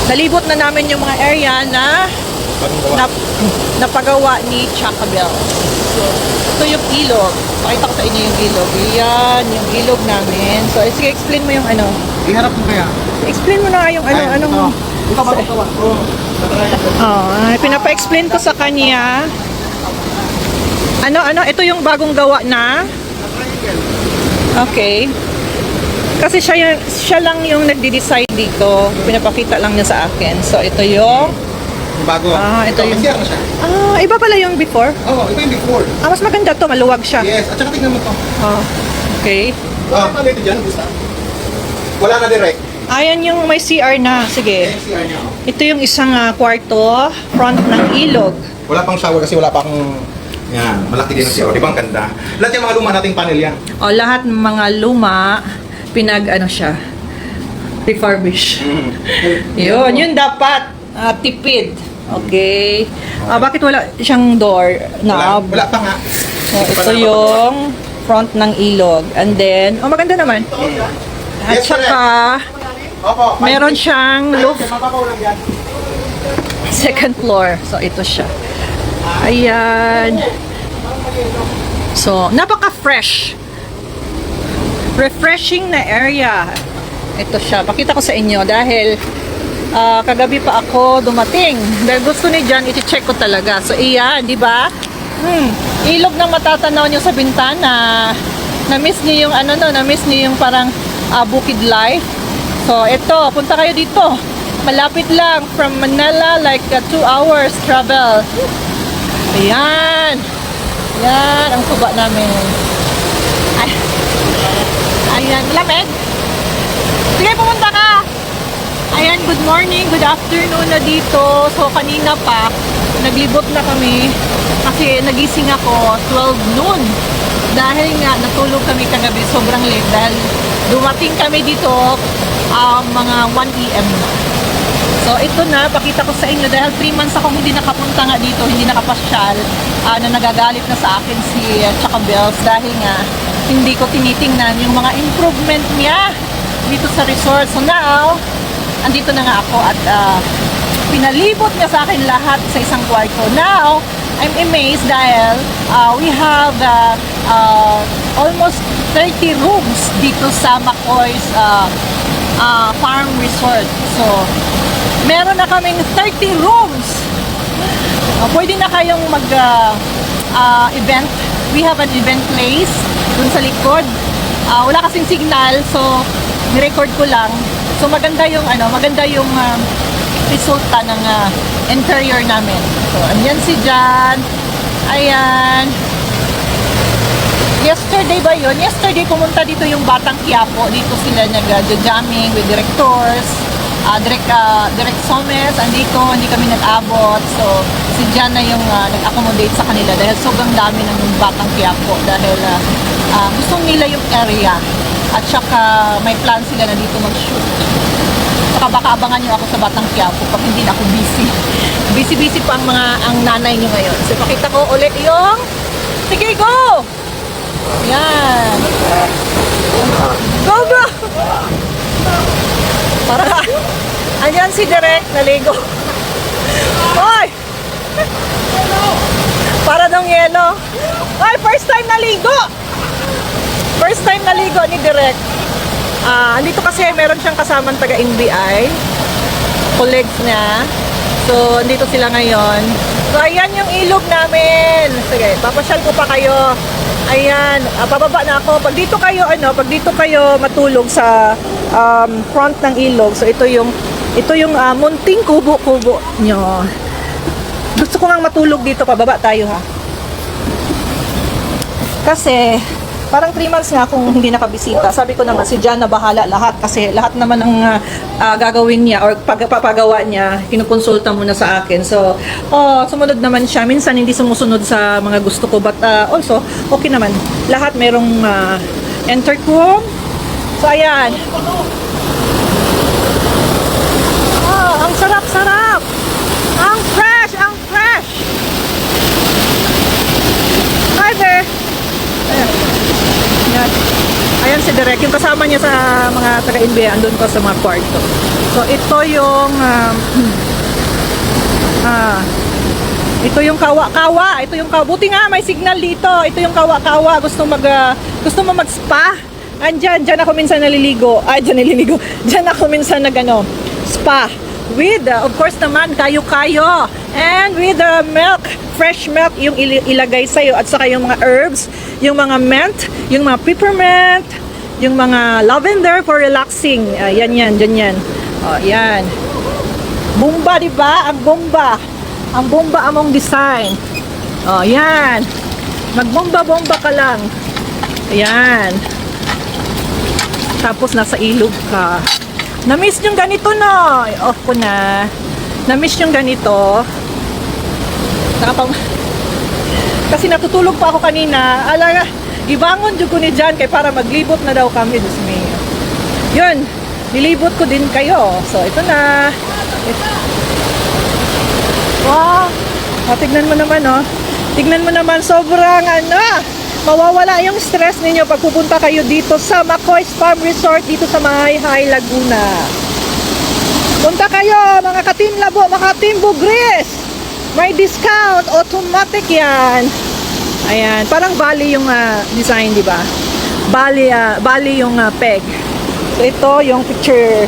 nalibot na namin yung mga area na napagawa ni Chacabel. So, ito yung ilog. Pakita ko sa inyo yung ilog. Yan, yung ilog namin. So, sige, explain mo yung ano. Iharap mo kaya? Explain mo na yung ano, anong... Ito ba ito? Pinapa-explain ko sa kanya. Ano, ito yung bagong gawa na. Okay. Kasi siya lang yung nagde-decide dito. Pinapakita lang niya sa akin. So, ito yung... Bago. Ito yung... Masiyar na siya. Iba pala yung before. Oo, ito yung before. Mas maganda to. Maluwag siya. Yes, at saka tingnan mo to. Okay. Wala dito dyan, gusto. Wala na direct. Ayan yung may CR na. Sige. CR niya. Ito yung isang kwarto, front ng ilog. Wala pang shower kasi wala pang... Yan, malaki din ang CR. Di ba ang ganda? Lahat yung mga luma nating panel yan. Lahat ng mga luma, siya, refurbish. Yun dapat. Tipid. Okay. Bakit wala siyang door? Wala pa nga. Ito yung front ng ilog. And then, maganda naman. At saka, meron siyang roof. Second floor. So, ito siya. Ayan. So, napaka-fresh. Refreshing na area. Ito siya. Pakita ko sa inyo dahil kagabi pa ako dumating. Dahil gusto ni John, iti-check ko talaga. So, iyan, di ba? Ilog na matatanaw nyo sa bintana. Na-miss niyo yung na-miss niyo yung parang bukid life. So, ito, punta kayo dito. Malapit lang from Manila, like 2 hours travel. Ayan. Ayan, ang suba namin. Ayan, lamig. Sige, pumunta ka. Ayan, good morning, good afternoon na dito. So, kanina pa, naglibot na kami kasi nagising ako 12 noon. Dahil nga, natulog kami kagabi, sobrang late. Dahil dumating kami dito mga 1 PM na. So, ito na, pakita ko sa inyo dahil 3 months akong hindi nakapunta nga dito, hindi nakapasyal, na nagagalit na sa akin si Chacabel dahil nga, hindi ko tinitingnan yung mga improvement niya dito sa resort. So now, andito na nga ako at pinalibot niya sa akin lahat sa isang kwarto. Now, I'm amazed dahil we have almost 30 rooms dito sa McCoy's Farm Resort. So, meron na kaming 30 rooms. Pwede na kayong mag-event. We have an event place dun sa likod. Wala kasing signal, so ni-record ko lang. So maganda yung resulta ng interior namin. So andyan si Jan. Ayan. Yesterday ba yun? Yesterday pumunta dito yung Batang Quiapo. Dito sila nag-jamming with directors. Direct Somes, andito, hindi kami nag-abot. So, si Jan na yung nag-accommodate sa kanila dahil sobrang dami ng Batang Quiapo dahil gusto nila yung area at saka may plan sila na dito mag-shoot. Saka baka abangan nyo ako sa Batang Quiapo pag hindi na ako busy. Busy pa ang nanay nyo ngayon. So, pakita ko ulit yung sige, go! Yan. Go, go! Para ayan si Direk naligo. Hoy! Para dong yelo. Hoy, first time naligo. First time naligo ni Direk. Andito kasi meron siyang kasamang taga NBI. Colleagues niya. So, andito sila ngayon. So, ayan yung ilog namin. Sige, papasyal ko pa kayo. Ayan, bababa na ako. Pag dito kayo matulog sa front ng ilog. So ito yung munting kubo-kubo nyo. Gusto ko ngang matulog dito, pababa tayo ha. Kasi parang 3 months nga akong hindi nakabisita. Sabi ko naman si Jan na bahala lahat kasi lahat naman ng gagawin niya or papagawa niya, kinukonsulta muna sa akin. So, sumunod naman siya. Minsan hindi sumusunod sa mga gusto ko but also okay naman. Lahat merong intercom. So, ayan. Ang sarap-sarap. Ang fresh, ang fresh. Hi there. Ayan. Ayan si Direk, yung kasama niya sa mga taga-NBA, andun pa sa mga kwarto. So ito yung Ito yung kawa-kawa. Ito yung kawa. Buti nga may signal dito. Ito yung kawa-kawa. Gusto mo mag-spa? Diyan ako minsan naliligo. Diyan naliligo. Diyan ako minsan spa. With, of course naman, kayo-kayo. And with milk, fresh milk, yung ilagay sa'yo. At saka yung mga herbs, yung mga mint, yung mga peppermint, yung mga lavender for relaxing. Yan, dyan yan. Yan. Bomba, di ba? Ang bomba. Ang bomba among design. Yan. Magbomba-bomba ka lang. Ayan. Tapos nasa ilog ka. Na-miss yung ganito, no? Off ko na. Na-miss yung ganito. Kasi natutulog pa ako kanina. Ala, ibangon dyan ko ni Jan kay para maglibot na daw kami. Diyos me. Yun. Nilibot ko din kayo. So, ito na. Wow. Tignan mo naman, oh. Tignan mo naman, sobrang mawawala yung stress ninyo pag pupunta kayo dito sa McCoy's Farm Resort dito sa Mahayhay, Laguna. Punta kayo, mga ka-team Labo, mga ka-team Bugris. May discount, automatic yan. Ayan, parang bali yung design, di ba? Bali yung peg. So, ito yung picture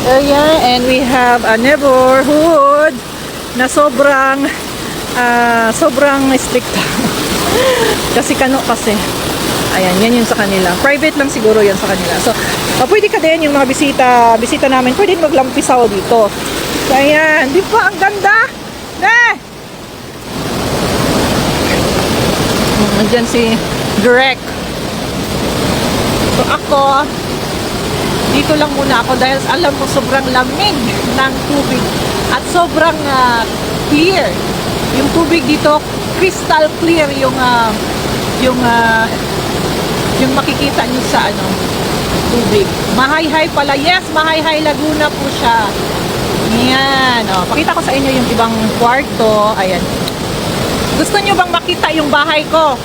area and we have a neighborhood na sobrang strict. kasi ayan, yan yung sa kanila. Private lang siguro yan sa kanila. So, pwede ka din yung mga bisita namin, pwede maglampisaw dito. So, ayan, di ba? Ang ganda! Andyan si Greg. So, ako, dito lang muna ako dahil alam ko sobrang lamig ng tubig at sobrang clear. Yung tubig dito, crystal clear yung makikita niyo sa tubig. Mahayhay pala. Yes, Mahayhay Laguna po siya. Ayan. Pakita ko sa inyo yung ibang kwarto. Ayan. Gusto niyo bang makita yung bahay ko?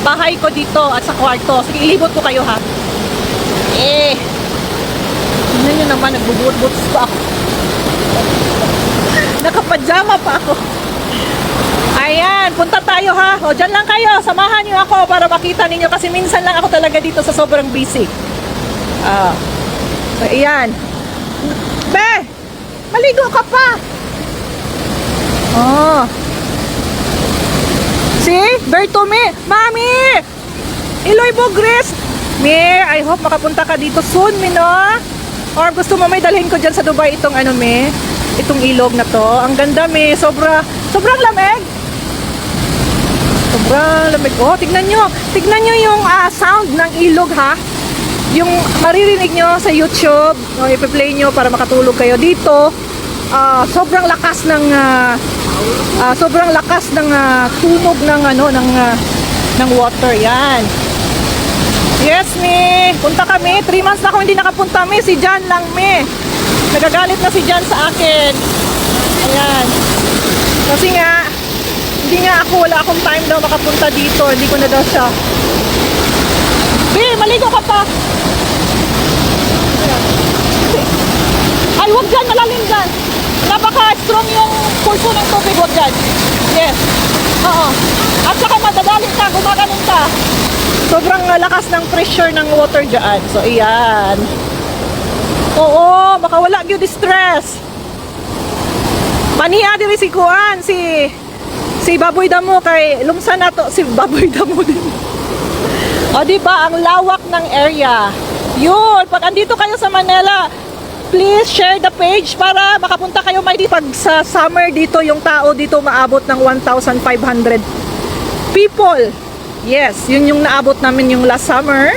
Bahay ko dito at sa kwarto. Sige, ilibot ko kayo, ha? Tignan nyo naman, nagbubuot-buot pa ako. Nakapajama pa ako. Ayan, punta tayo, ha? Dyan lang kayo, samahan nyo ako para makita ninyo kasi minsan lang ako talaga dito sa sobrang busy. So, ayan. Be! Maligo ka pa! See? Bertome! Mami! Iloy Bugris! Me, I hope makapunta ka dito soon, no? Or gusto mo may dalhin ko dyan sa Dubai itong me? Itong ilog na to. Ang ganda, me. Sobrang lamig. Sobrang lamig. Tignan nyo. Tignan nyo yung sound ng ilog, ha? Yung maririnig nyo sa YouTube. I-play nyo para makatulog kayo. Dito, sobrang lakas ng tunog ng water. Yan. Yes, me. Punta kami. 3 months na ako hindi nakapunta, me. Si Jan lang, me. Nagagalit na si Jan sa akin. Ayan. Kasi nga, wala akong time daw makapunta dito. Hindi ko na daw siya. Be, maligo ka pa. Ay, huwag dyan. Malalim dyan. Napaka-strong yung pulso ng tubig. Huwag dyan. Yes. Oo. At saka madadali ka. Gumaganon ka. Sobrang lakas ng pressure ng water dyan. So, iyan. Oo, makawala yung distress. Paniya diri si Kuan, si Baboy Damo kay lumsan na to si Baboy Damo din. O, diba, ang lawak ng area. Yun, pag andito kayo sa Manila, please share the page para makapunta kayo may pag sa summer dito, yung tao dito maabot ng 1,500 people. Yes, yun yung naabot namin yung last summer.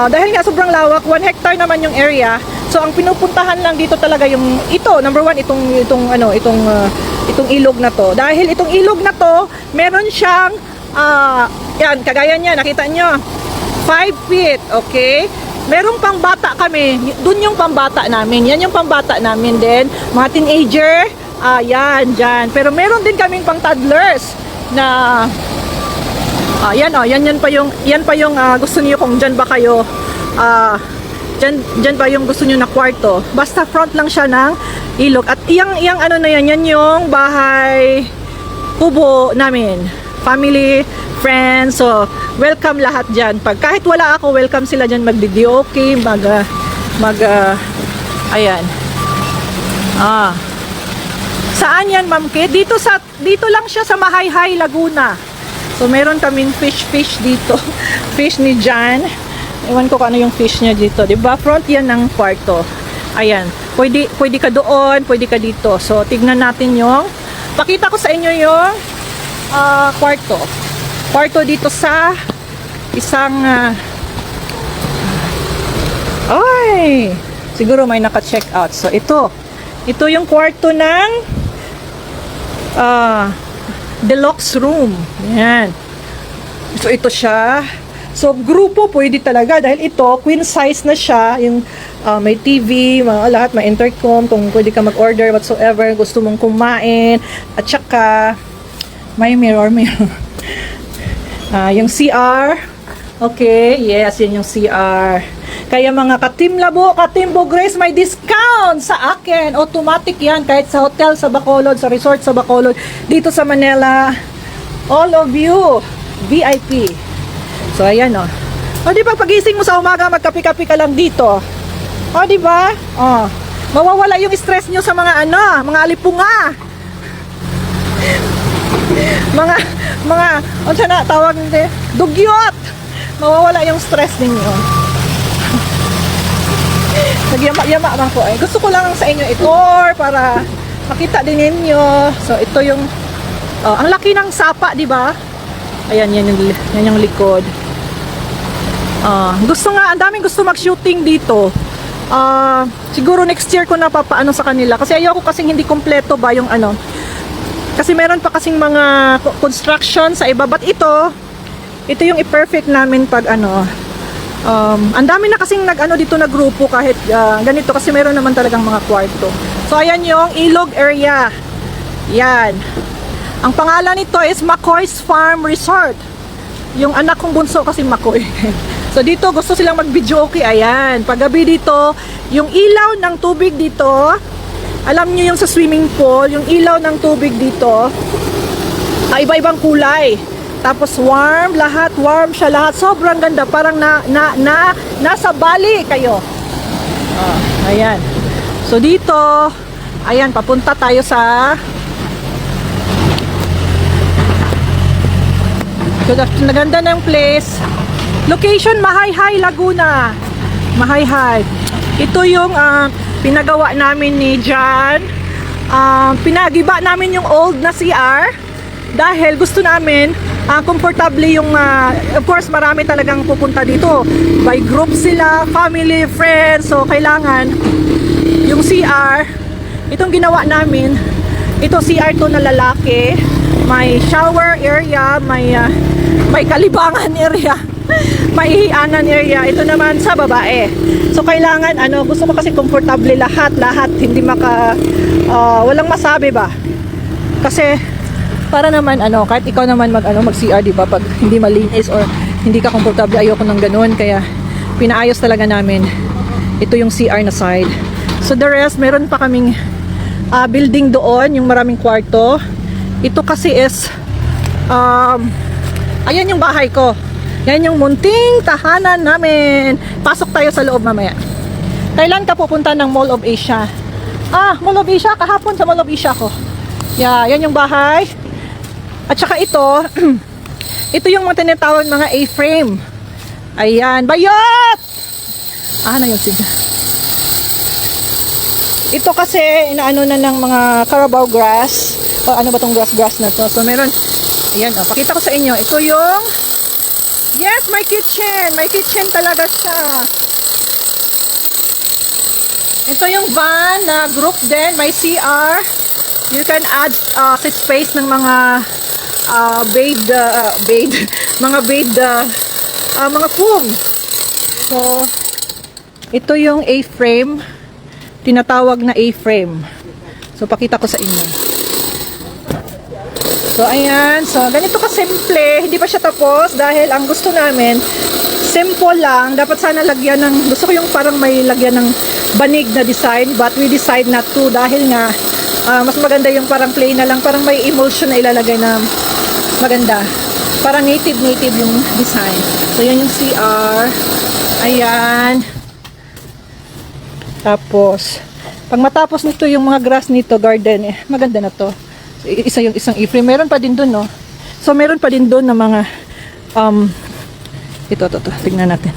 Dahil nga sobrang lawak, 1 hectare naman yung area. So ang pinupuntahan lang dito talaga yung number 1 itong ilog na to. Dahil itong ilog na to, meron siyang yan, kagaya niya, nakita nyo 5 feet, okay? Merong pambata kami, dun yung pambata namin. Yan yung pambata namin din. Mga teenager, yan, dyan. Pero meron din kaming pang toddlers na yan pa yung gusto niyo kung dyan ba kayo dyan pa yung gusto niyo na kwarto. Basta front lang siya ng ilog. At iyang ano na yan yung bahay kubo namin. Family, friends, so welcome lahat dyan. Pag kahit wala ako, welcome sila dyan mag-videoke, ayan. Saan yan, Ma'am Kate? Dito lang siya sa Mahayhay, Laguna. So meron kaming fish dito. Fish ni Jan. Ewan ko kung ano yung fish niya dito. Diba? Front yan ng kwarto. Ayan. Pwede ka doon, pwede ka dito. So tignan natin yung, pakita ko sa inyo yung kwarto. Kwarto dito sa isang siguro may naka-check out. So ito yung kwarto ng deluxe room. Yan. So ito siya. So grupo pwede talaga dahil ito queen size na siya. Yung may TV, lahat, may intercom, kung pwede ka mag-order whatsoever gusto mong kumain. At saka may mirror. Yung CR. Okay, yes, yan yung CR. Kaya mga katim Labo, katim Bogres, may discount sa akin. Automatic yan kahit sa hotel sa Bacolod, sa resort sa Bacolod, dito sa Manila. All of you, VIP. So ayan o. O di ba pagising mo sa umaga, magkapi-kapi ka lang dito. O di ba? O, mawawala yung stress nyo sa mga mga alipunga. ano siya na tawag nito? Dugyot. Mawawala yung stress ninyo. Nagyama man ko eh. Gusto ko lang sa inyo i-tour para makita din ninyo. So ito yung ang laki ng sapa, di ba? Ayan, yan yung likod. Ang daming gusto mag-shooting dito. Siguro next year ko na papaano sa kanila kasi ayoko kasing hindi kompleto ba yung kasi meron pa kasing mga construction sa iba, but ito yung i-perfect namin pag ang dami na kasing dito na grupo kahit ganito kasi meron naman talagang mga kwarto. So ayan yung ilog area. Yan. Ang pangalan nito is McCoy's Farm Resort. Yung anak kong bunso kasi McCoy. So dito gusto silang mag-video okay. Ayan. Paggabi dito, yung ilaw ng tubig dito, alam nyo yung sa swimming pool, yung ilaw ng tubig dito, iba-ibang kulay. Tapos warm, warm siya lahat. Sobrang ganda, parang nasa Bali kayo. Ayan. So dito, ayan, papunta tayo sa naganda ng place. Location, Mahayhay, Laguna. Mahayhay. Ito yung pinagawa namin ni Jan. Pinagiba namin yung old na CR dahil gusto namin komportable yung of course marami talagang pupunta dito by group sila, family, friends, so kailangan yung CR itong ginawa namin. Ito CR to na lalaki, may shower area, may kalibangan area, may hianan area. Ito naman sa babae, so kailangan gusto ko kasi komportable lahat, hindi walang masabi ba kasi para naman kahit ikaw naman mag CR, di ba, pag hindi malinis or hindi ka komportable, ayoko ng ganun, kaya pinaayos talaga namin. Ito yung CR na side. So the rest, meron pa kaming building doon, yung maraming kwarto. Ito kasi is ayan yung bahay ko. Yan yung munting tahanan namin. Pasok tayo sa loob mamaya. Kailan ka pupunta ng Mall of Asia? Mall of Asia, kahapon sa Mall of Asia ko. Yeah, yan yung bahay. At saka ito yung mga tinatawag mga A-frame. Ayan, bayot! Na yung siga. Ito kasi inaano na ng mga Carabao grass. Ano ba tong grass na to? So meron, ayan, pakita ko sa inyo. Ito yung, yes, my kitchen. My kitchen talaga siya. Ito yung van na group din, may CR. You can add space ng mga mga foam. So ito yung A-frame, tinatawag na A-frame. So pakita ko sa inyo. So ayan, so ganito ka simple, hindi pa siya tapos dahil ang gusto namin Simple lang. Dapat sana lagyan ng, gusto ko yung parang may lagyan ng banig na design, but we decide not to dahil nga mas maganda yung parang plain na lang, parang may emulsion na ilalagay na maganda. Parang native yung design. So, yan yung CR. Ayan. Tapos, pag matapos nito yung mga grass nito, garden, maganda na to. So, isa yung isang iframe. Meron pa din dun, no? So, meron pa din dun na mga, ito, tignan natin.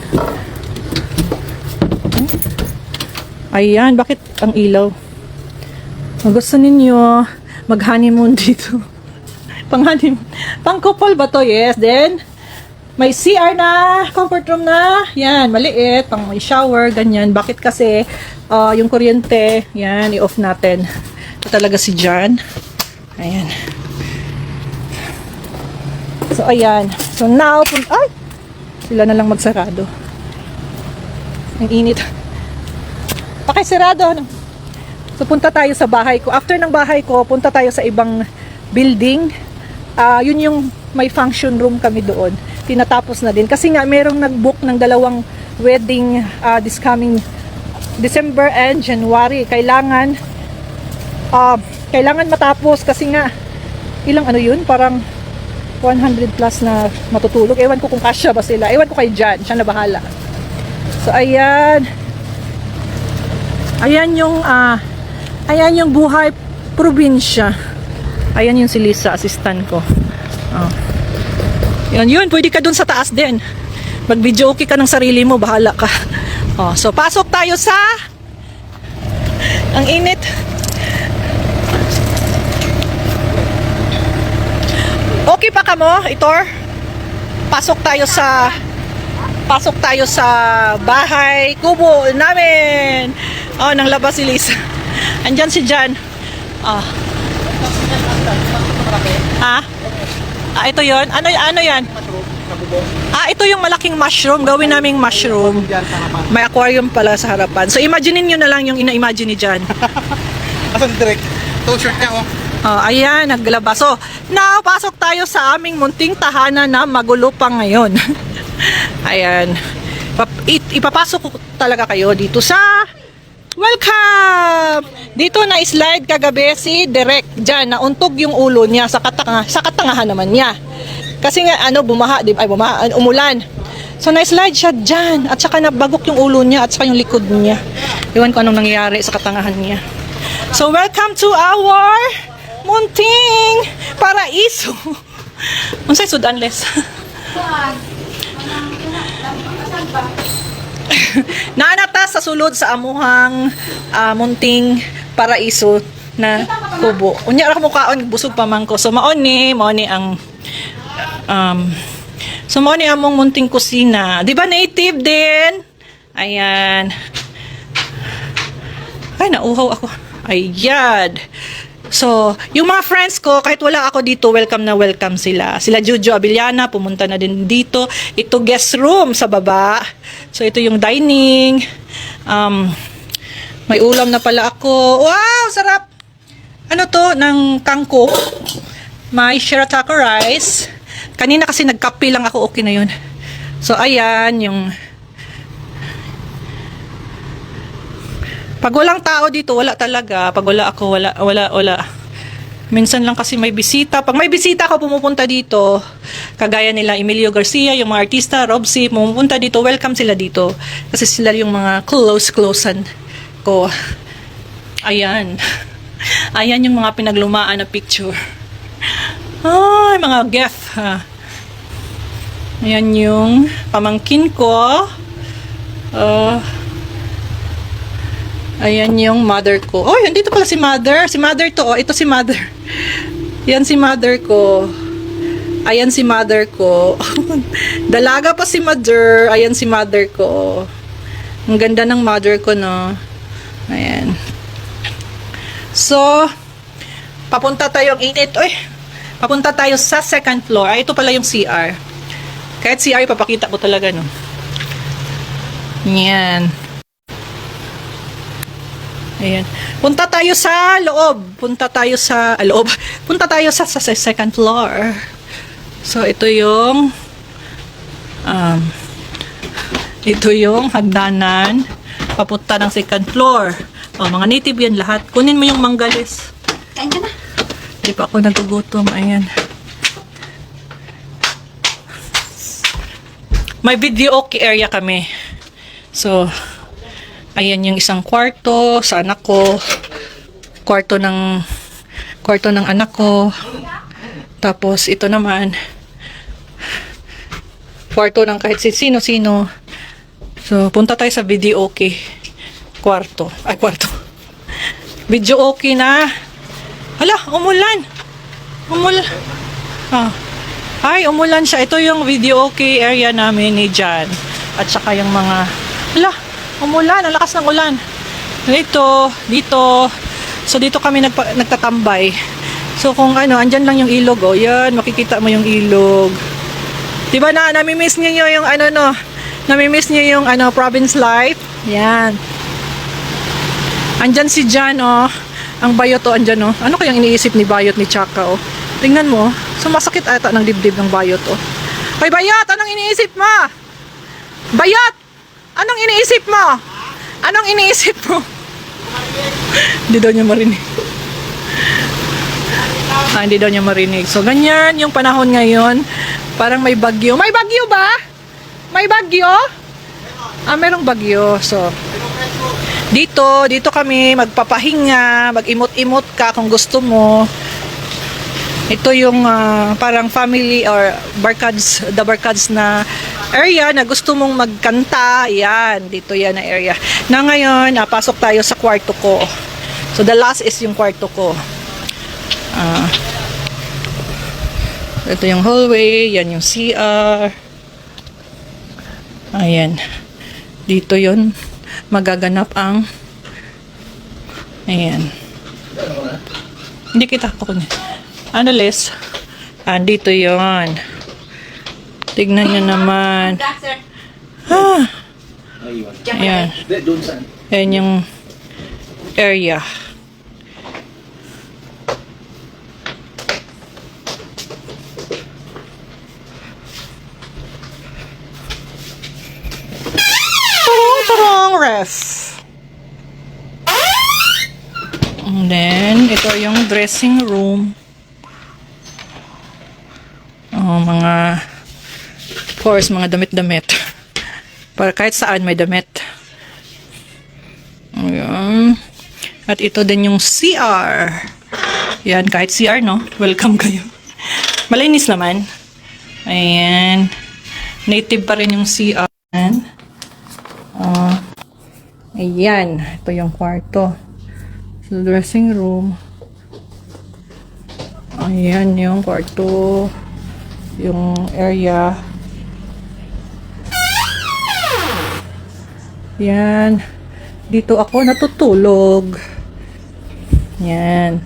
Ayan, bakit ang ilaw? Kung gusto ninyo, mag-honeymoon dito. Pang-honeymoon. Pang-couple ba to? Yes. Then, may CR na, comfort room na. Yan, maliit. Pang may shower, ganyan. Bakit kasi, yung kuryente, yan, i-off natin. Ito talaga si John. Ayan. So, ayan. So, now, ay! Sila na lang magsarado. Ang init. Pakisarado. So, punta tayo sa bahay ko. After ng bahay ko, punta tayo sa ibang building. Yun yung may function room kami doon. Tinatapos na din. Kasi nga, merong nag-book ng 2 wedding this coming December and January. Kailangan matapos kasi nga, ilang ano yun? Parang 100 plus na matutulog. Ewan ko kung kasya ba sila. Ewan ko kay Jan. Siya na bahala. So, ayan. Ayan yung buhay probinsya. Ayan yung si Lisa, assistant ko. Yun, pwede ka dun sa taas din. Mag-video okay ka ng sarili mo, bahala ka. So, pasok tayo sa... Ang init. Okay pa ka mo, Itor? Pasok tayo sa bahay kubo namin. Nang labas si Lisa. Andyan si Jan. Ito yon. Ano yan? Ito yung malaking mushroom. Gawin naming mushroom. May aquarium pala sa harapan. So, imagine nyo na lang yung ina-imagine ni Jan. Asan direct? Ito, shirt niya, Ayan, naglabas. So, now, pasok tayo sa aming munting tahanan na magulo pa ngayon. Ayan. Ipapasok ko talaga kayo dito sa welcome! Dito na slide kagabi si Derek dyan. Nauntog yung ulo niya sa katangahan naman niya. Kasi nga, umulan. So, na-slide siya dyan. At saka nabagok yung ulo niya at saka yung likod niya. Iwan ko anong nangyayari sa katangahan niya. So, welcome to our munting paraiso. Unsay sudanles? Naanata sa sulod sa amuhang munting paraiso na kubo. Unya ra mo kaon busog pa man ko. So maon ni ang among munting kusina. Di ba native din? Ayan. Ay, nauhaw ako. Ayan. So, yung mga friends ko, kahit wala ako dito, welcome na welcome sila. Sila Jojo Abiliana, pumunta na din dito. Ito guest room sa baba. So, ito yung dining. May ulam na pala ako. Wow, sarap! Ano to? Ng kangkong. May shirataki rice. Kanina kasi nagkape lang ako, okay na yun. So, ayan, yung... Pag walang tao dito, wala talaga. Pag wala ako, wala. Minsan lang kasi may bisita. Pag may bisita ako, pumupunta dito. Kagaya nila Emilio Garcia, yung mga artista, Robsy, pumupunta dito. Welcome sila dito. Kasi sila yung mga close-closean ko. Ayan. Ayan yung mga pinaglumaan na picture. Ay, mga gef. Ayan yung pamangkin ko. Ayan yung mother ko. Oh, dito pala si mother. Si mother to. Oh, ito si mother. Yan si mother ko. Ayan si mother ko. Dalaga pa si mother. Ayan si mother ko. Ang ganda ng mother ko, no? Ayan. So, papunta tayo. Ang init. Uy, papunta tayo sa second floor. Ay, ito pala yung CR. Kahit CR, papakita ko talaga, no? Yan. Ayan. Punta tayo sa loob. Punta tayo sa second floor. So, ito yung Ito yung hagdanan. Papunta ng second floor. O, mga native yan lahat. Kunin mo yung manggalis. Kain ka na. Hindi pa ako nagugutom. Ayan. May video okay area kami. So, ayan yung isang kwarto sa anak ko. Kwarto ng anak ko. Tapos, ito naman, kwarto ng kahit sino-sino. So, punta tayo sa video okay. Kwarto. Video okay na. Hala, umulan. Ay, umulan siya. Ito yung video okay area namin ni Jan. At saka yung mga, hala, umulan. Ang lakas ng ulan. Dito. So, dito kami nagtatambay. So, kung andyan lang yung ilog, oh, yan, makikita mo yung ilog. Diba namimiss niyo yung namimiss niyo yung province life? Yan. Andyan si Jan, oh. Ang Bayot, oh, andyan, oh. Ano kayang iniisip ni Bayot ni Chaka, oh? Tingnan mo, sumasakit ata ng dibdib ng Bayot, oh. Ay, Bayot, anong iniisip mo? Bayot! Anong iniisip mo? Anong iniisip mo? Hindi daw niya marinig. Hindi daw niya marinig. So, ganyan yung panahon ngayon. Parang may bagyo. May bagyo ba? May bagyo? Merong bagyo. So, dito kami magpapahinga, mag-imot-imot ka kung gusto mo. Ito yung parang family or the barkads na area na gusto mong magkanta. Yan, dito yan na area. Na ngayon, pasok tayo sa kwarto ko. So, the last is yung kwarto ko. Ito yung hallway, yan yung CR. Ayan. Dito yon magaganap ang ayan. Hindi kita ako niya. Les? Dito yon. Tignan nyo naman. Ayan. Ayan yung area. Ref. And then, ito yung dressing room. Mga, of course, mga damit-damit. Para kahit saan may damit. Ayan. At ito din yung CR. Yan, kahit CR, no? Welcome kayo. Malinis naman. Ayan. Native pa rin yung CR. Ayan. Ito yung kwarto. So, dressing room. Ayan yung kwarto. Yung area. Yan. Dito ako natutulog. Yan.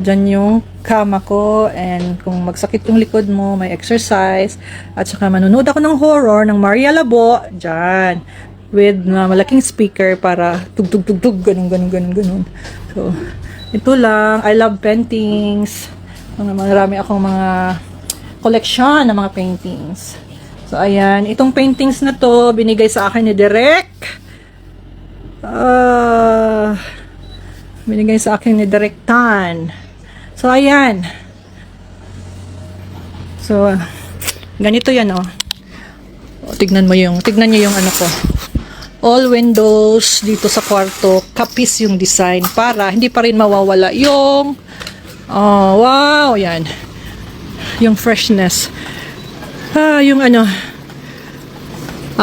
Diyan yung kama ko, and kung magsakit yung likod mo, may exercise. At saka manunood ako ng horror ng Maria Labo. Diyan. With malaking speaker para tug-tug-tug-tug, ganun. So, ito lang. I love paintings. Marami akong mga collection ng mga paintings. So, ayan. Itong paintings na to, binigay sa akin ni Derek. Binigay sa akin ni Derek Tan. So, ayan. So, ganito yan, oh. Tignan nyo yung ano ko. All windows dito sa kwarto, kapis yung design para hindi pa rin mawawala yung wow, yan. Yung freshness. Yung ano.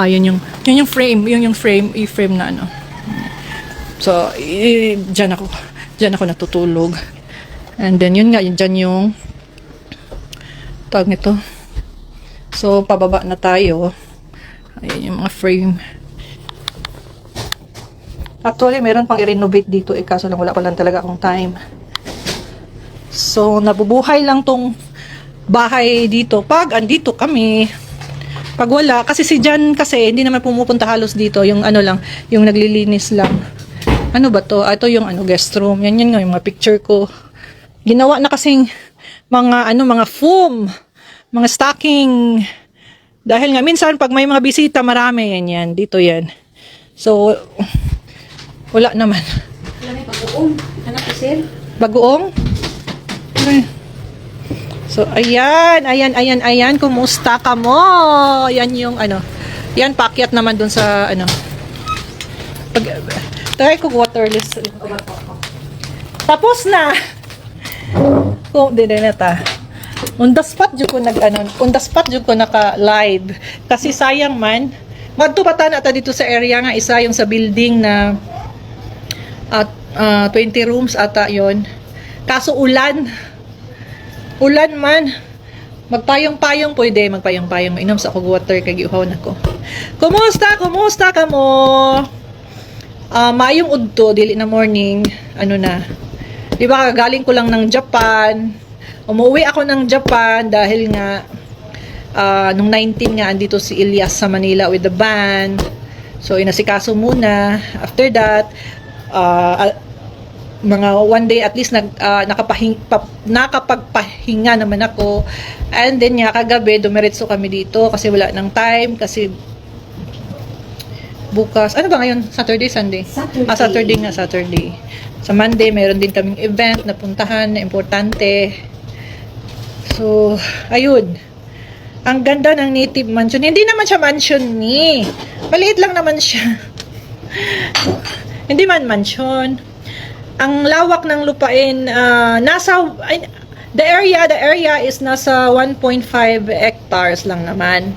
Yun yung frame, i-frame na ano. So, diyan ako natutulog. And then yun nga, diyan yung tawag nito. So, pababa na tayo. Ayan yung mga frame. Actually, meron pang i-renovate dito kaso lang wala pa lang talaga akong time. So, nabubuhay lang tong bahay dito pag andito kami. Pag wala, kasi si Jan kasi hindi naman pumupunta halos dito, yung ano lang, yung naglilinis lang. Ano ba to? Ito yung guest room. Yan nga yung mga picture ko. Ginawa na kasing mga foam, mga stocking Dahil nga minsan pag may mga bisita marami yan dito yan. So wala naman. Wala may pag-uong. Anak ko, sir. Bagoong. So ayan, kumusta ka mo? Yan yung ano. Yan pakyat naman dun sa ano. Try ko waterless. Tapos na. Kung di na ta. On the spot jud ko naka live kasi sayang man. Madto pa ta na ta dito sa area nga isa yung sa building na at 20 rooms ata yon. Kaso ulan man. Magpayong-payong pwede, magpayong-payong. Mainom sa akong water kay giuhaw nako. Kumusta ka mo? Mayong udto dili na morning, ano na. 'Di ba galing ko lang ng Japan. Umuwi ako ng Japan dahil nga nung 19 nga andito si Elias sa Manila with the band. So inasikaso muna. After that, mga one day at least nakapagpahinga naman ako. And then nga kagabi dumiretso kami dito kasi wala nang time kasi bukas, ano ba ngayon? Saturday, Sunday? Saturday. Sa Monday, mayroon din kaming event na puntahan na importante. So, ayun. Ang ganda ng native mansion. Hindi naman siya mansion ni. Maliit lang naman siya. Hindi man mansion. Ang lawak ng lupain, the area is nasa 1.5 hectares lang naman.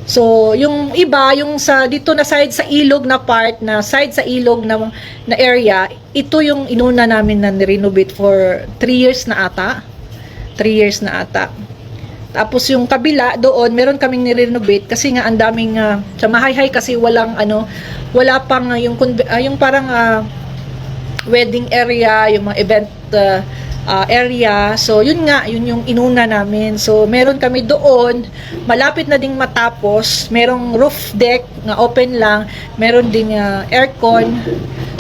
So, yung iba, yung sa dito na side sa ilog na part, na side sa ilog na area, ito yung inuna namin na renovate for 3 years na ata. 3 years na ata. Tapos yung kabila doon, meron kaming ni-renovate kasi nga ang daming sa Mahayhay kasi wala pang yung parang wedding area, yung mga event area. So, yun yung inuna namin. So, meron kami doon, malapit na ding matapos. Merong roof deck na open lang. Meron ding aircon.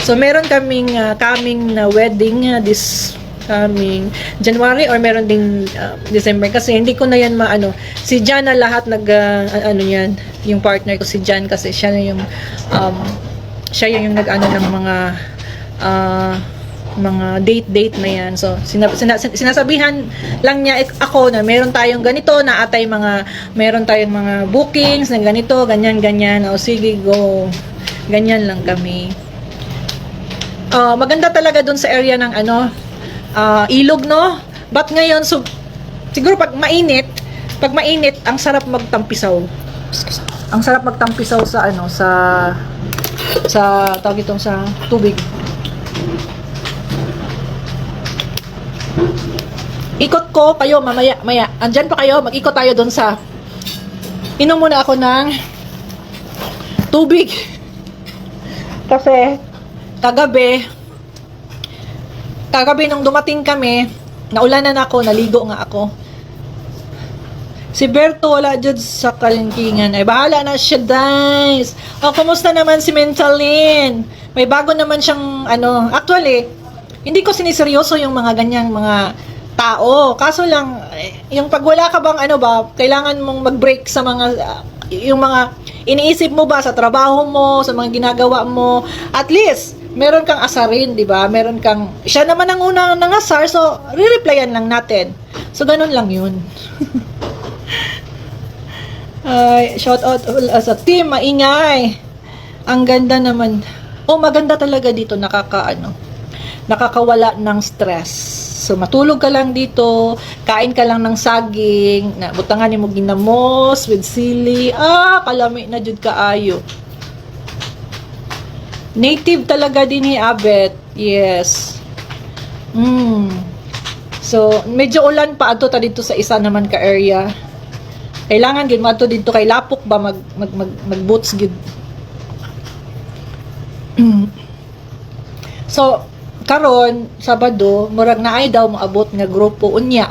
So, meron kaming coming na wedding this coming January or meron ding December. Kasi hindi ko na yan si Jan na lahat yan. Yung partner ko si Jan kasi siya yung nag-ano ng mga date na yan. So, sinasabihan lang niya ako na meron tayong ganito, meron tayong mga bookings na ganito, ganyan. O sige, go. Ganyan lang kami. Maganda talaga dun sa area ng ilog, no? But ngayon, siguro pag mainit, ang sarap magtampisaw. Ang sarap magtampisaw sa tawag itong sa tubig. Ikot ko kayo maya. Andyan pa kayo, mag-ikot tayo doon sa inom muna ako ng tubig. Kasi kagabi nung dumating kami, naulanan ako, naligo nga ako. Si Berto wala dyan sa kalingkingan. Ay, bahala na siya, guys. Kumusta naman si Mentalin? May bago naman siyang actually, hindi ko siniseryoso yung mga ganyang mga tao. Kaso lang, yung pag wala ka bang kailangan mong mag-break sa mga, yung mga iniisip mo ba sa trabaho mo, sa mga ginagawa mo, at least, meron kang asarin, di ba? Meron kang, siya naman ang unang nangasar, so, re-replyan lang natin. So, ganun lang yun. Shout out sa team, maingay. Ang ganda naman. Maganda talaga dito, nakakawala ng stress. So, matulog ka lang dito, kain ka lang ng saging, butangan mo ginamos with sili. Kalami na jud kaayo. Native talaga din ni Abet. Yes. So, medyo ulan pa ato ta dito sa isa naman ka area. Kailangan gid mo ato dito kay lapok ba mag-boots gid. So, karon Sabado, murag naay daw moabot nga grupo unya.